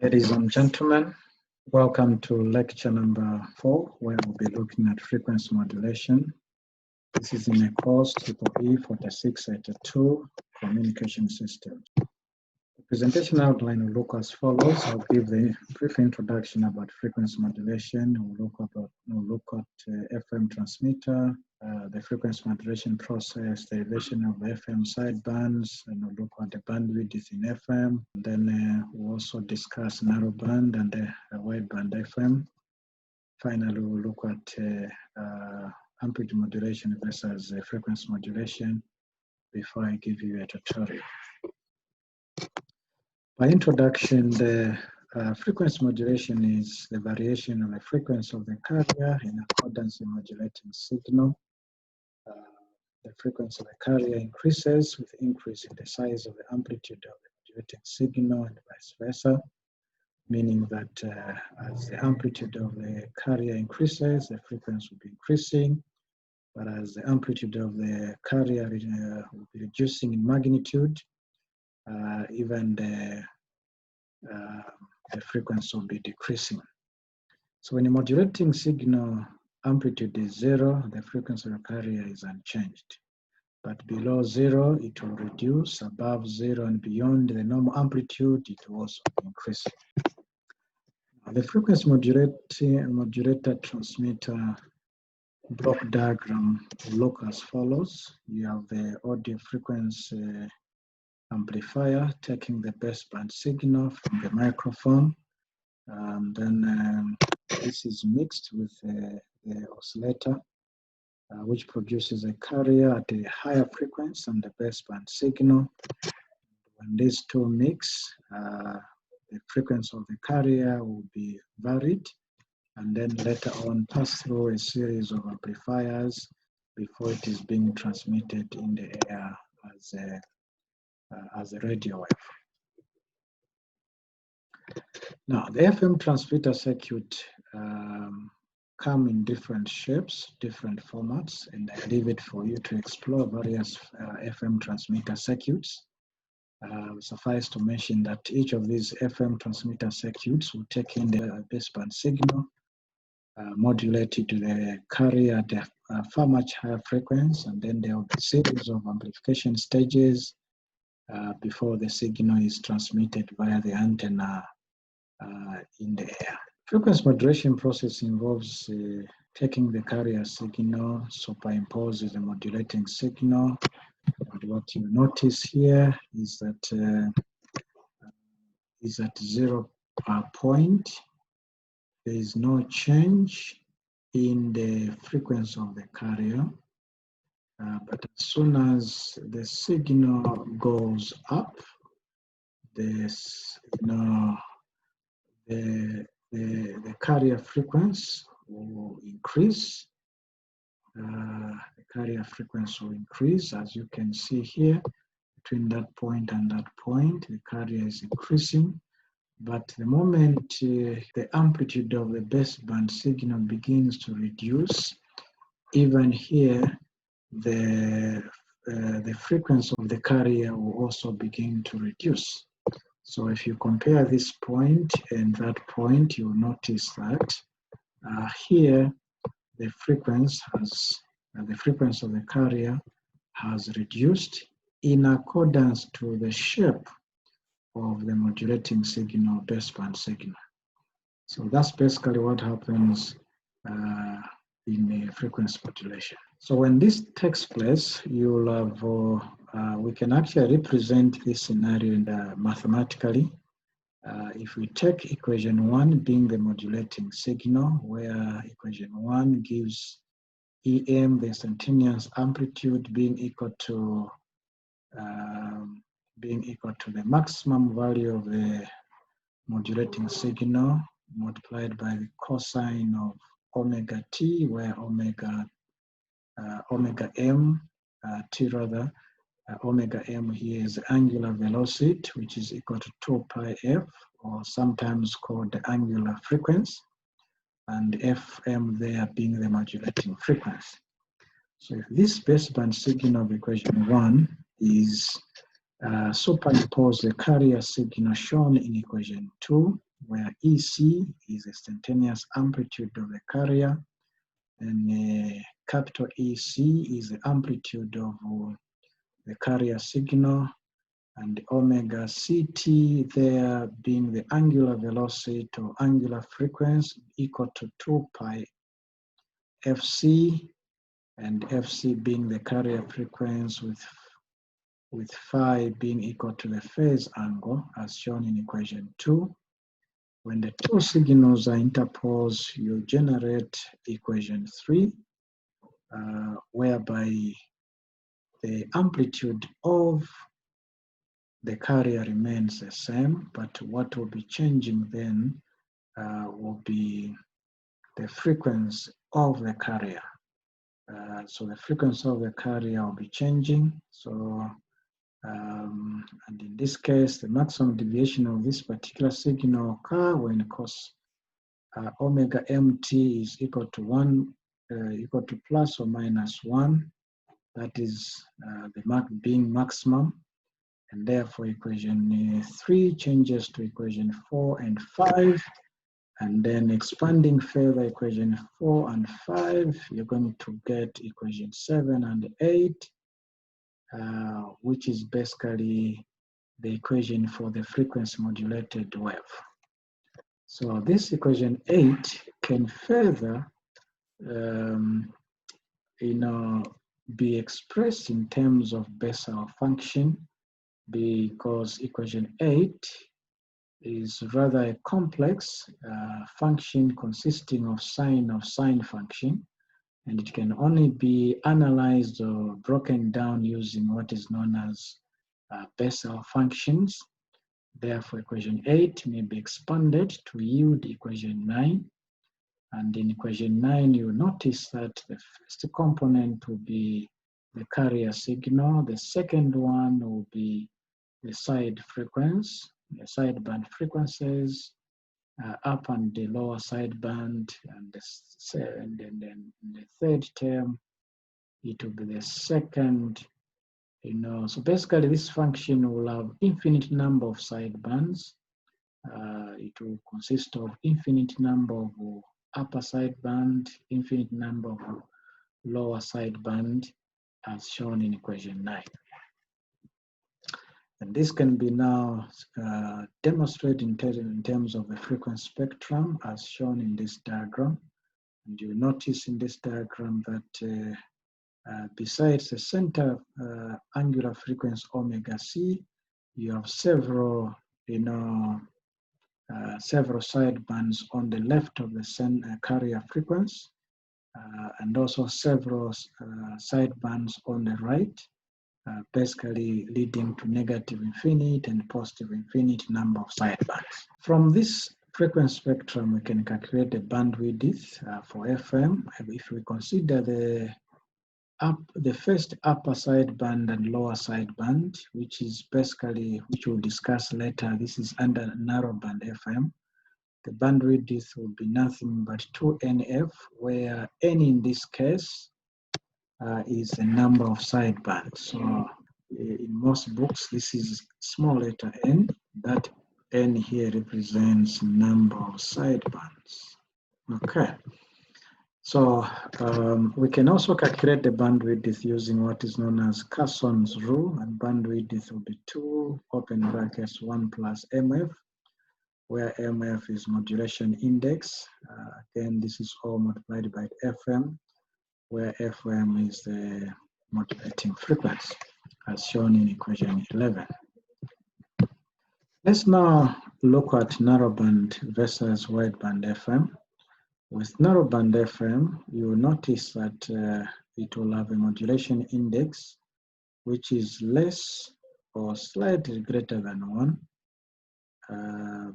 Ladies and gentlemen, welcome to lecture number 4, where we'll be looking at frequency modulation. This is in a course E 4682, Communication Systems. The presentation outline will look as follows. I'll give the brief introduction about frequency modulation. We'll look at FM transmitter, the frequency modulation process, the relation of FM sidebands, and we'll look at the bandwidth in FM. And then we'll also discuss narrowband and wideband FM. Finally, we'll look at amplitude modulation versus frequency modulation before I give you a tutorial. By introduction, the frequency modulation is the variation of the frequency of the carrier in accordance with modulating signal. The frequency of the carrier increases with increase in the size of the amplitude of the modulating signal and vice versa, meaning that as the amplitude of the carrier increases, the frequency will be increasing, but as the amplitude of the carrier will be reducing in magnitude, even the frequency will be decreasing. So when a modulating signal amplitude is 0, the frequency of the carrier is unchanged. But below 0, it will reduce. Above 0 and beyond the normal amplitude, it will also be increasing. Now, the frequency modulator transmitter block diagram will look as follows. You have the audio frequency amplifier taking the baseband signal from the microphone. Then this is mixed with the oscillator, which produces a carrier at a higher frequency than the baseband signal. When these two mix, the frequency of the carrier will be varied and then later on pass through a series of amplifiers before it is being transmitted in the air as a radio wave. Now, the FM transmitter circuit come in different shapes, different formats, and I leave it for you to explore various FM transmitter circuits. Suffice to mention that each of these FM transmitter circuits will take in the baseband signal, modulate it to the carrier at a far much higher frequency, and then there will be a series of amplification stages before the signal is transmitted via the antenna in the air. Frequency modulation process involves taking the carrier signal, superimposes the modulating signal. And what you notice here is that at 0 point, there is no change in the frequency of the carrier. But as soon as the signal goes up, the carrier frequency will increase. The carrier frequency will increase, as you can see here. Between that point and that point, the carrier is increasing. But the moment the amplitude of the baseband signal begins to reduce, even here, the frequency of the carrier will also begin to reduce. So if you compare this point and that point, you'll notice that here the frequency of the carrier has reduced in accordance to the shape of the modulating signal, baseband signal. So that's basically what happens in frequency modulation. So when this takes place, you'll have we can actually represent this scenario mathematically. If we take equation 1 being the modulating signal, where equation 1 gives EM, the instantaneous amplitude, being equal to the maximum value of the modulating signal multiplied by the cosine of omega t, where omega m here is angular velocity, which is equal to 2 pi f, or sometimes called the angular frequency, and fm there being the modulating frequency. So if this baseband signal of equation 1 is superimpose the carrier signal shown in equation 2, where EC is the instantaneous amplitude of the carrier, and capital EC is the amplitude of the carrier signal, and omega CT there being the angular velocity or angular frequency equal to 2 pi FC, and FC being the carrier frequency with phi being equal to the phase angle as shown in equation 2. When the two signals are interposed, you generate equation 3, whereby the amplitude of the carrier remains the same, but what will be changing then will be the frequency of the carrier. So the frequency of the carrier will be changing. So, and in this case, the maximum deviation of this particular signal occur when cos omega mt is equal to 1, equal to plus or minus 1. That is the being maximum. And therefore equation 3 changes to equation 4 and 5. And then expanding further equation 4 and 5, you're going to get equation 7 and 8, which is basically the equation for the frequency modulated wave. So this equation 8 can further be expressed in terms of Bessel function, because equation 8 is rather a complex function consisting of sine function, and it can only be analyzed or broken down using what is known as Bessel functions. Therefore, equation 8 may be expanded to yield equation 9. And in equation 9, you notice that the first component will be the carrier signal. The second one will be the side frequency, the sideband frequencies, up and the lower sideband, and then the third term, it will be the second. So basically this function will have infinite number of sidebands. It will consist of infinite number of upper sideband, infinite number of lower sideband, as shown in equation 9. And this can be now demonstrated in terms of the frequency spectrum as shown in this diagram. And you notice in this diagram that besides the center angular frequency omega c, you have several, several sidebands on the left of the carrier frequency, and also several sidebands on the right, basically leading to negative infinite and positive infinite number of sidebands. From this frequency spectrum, we can calculate the bandwidth for FM. If we consider the first upper sideband and lower sideband, which we'll discuss later, this is under narrowband FM. The bandwidth will be nothing but 2NF, where N in this case is the number of sidebands. So in most books, this is small letter n. That n here represents number of sidebands. Okay. So we can also calculate the bandwidth using what is known as Carson's rule, and bandwidth will be 2 open brackets 1 plus MF, where MF is modulation index. Again, this is all multiplied by FM, where FM is the modulating frequency, as shown in equation 11. Let's now look at narrowband versus wideband FM. With narrowband FM, you will notice that it will have a modulation index which is less or slightly greater than 1,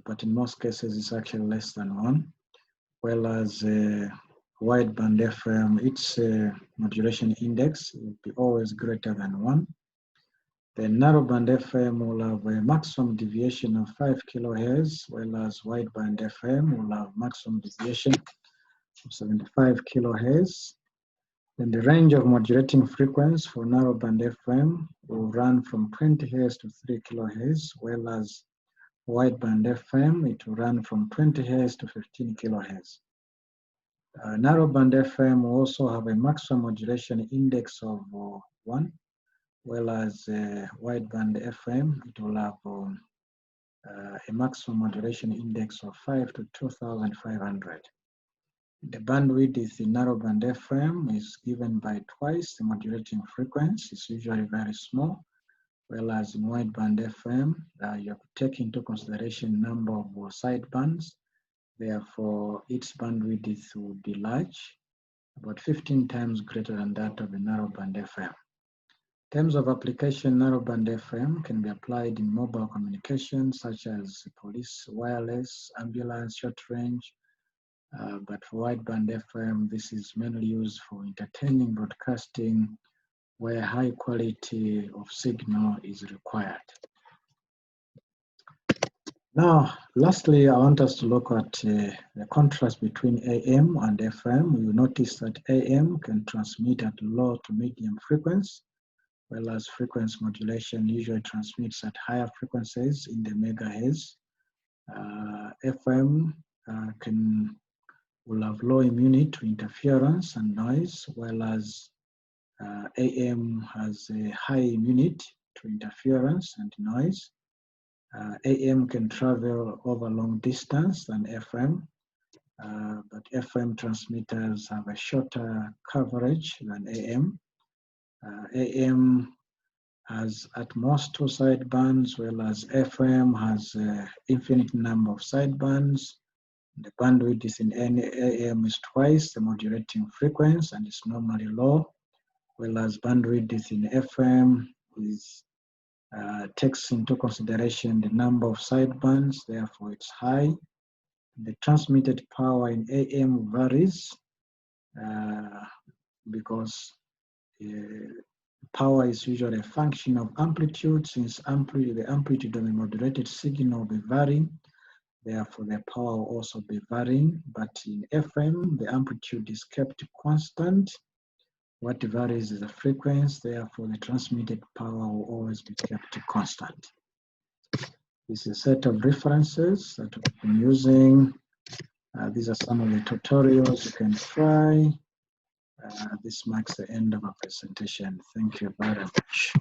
but in most cases it's actually less than 1, whereas wideband FM, its modulation index will be always greater than 1. The narrowband FM will have a maximum deviation of 5 kilohertz, whereas wideband FM will have maximum deviation of 75 kilohertz. Then the range of modulating frequency for narrowband FM will run from 20 Hz to 3 kHz, whereas wideband FM, it will run from 20 Hz to 15 kHz. Narrowband FM will also have a maximum modulation index of 1, whereas wideband FM, it will have a maximum modulation index of 5 to 2,500. The bandwidth in narrowband FM is given by twice the modulating frequency. It's usually very small, whereas in wideband FM, you have to take into consideration number of sidebands. Therefore, its bandwidth will be large, about 15 times greater than that of a narrowband FM. In terms of application, narrowband FM can be applied in mobile communications such as police, wireless, ambulance, short range. But for wideband FM, this is mainly used for entertaining broadcasting where high quality of signal is required. Now, lastly, I want us to look at the contrast between AM and FM. You notice that AM can transmit at low to medium frequency, whereas frequency modulation usually transmits at higher frequencies in the megahertz. FM will have low immunity to interference and noise, whereas AM has a high immunity to interference and noise. AM can travel over long distance than FM, but FM transmitters have a shorter coverage than AM. AM has at most 2 sidebands, whereas FM has an infinite number of sidebands. The bandwidth in AM is twice the modulating frequency and it's normally low, whereas bandwidth in FM takes into consideration the number of sidebands, therefore it's high. The transmitted power in AM varies because power is usually a function of amplitude. Since the amplitude of the modulated signal will be varying, therefore the power will also be varying. But in FM, the amplitude is kept constant. What varies is the frequency, therefore the transmitted power will always be kept constant. This is a set of references that we've been using. These are some of the tutorials you can try. This marks the end of our presentation. Thank you very much.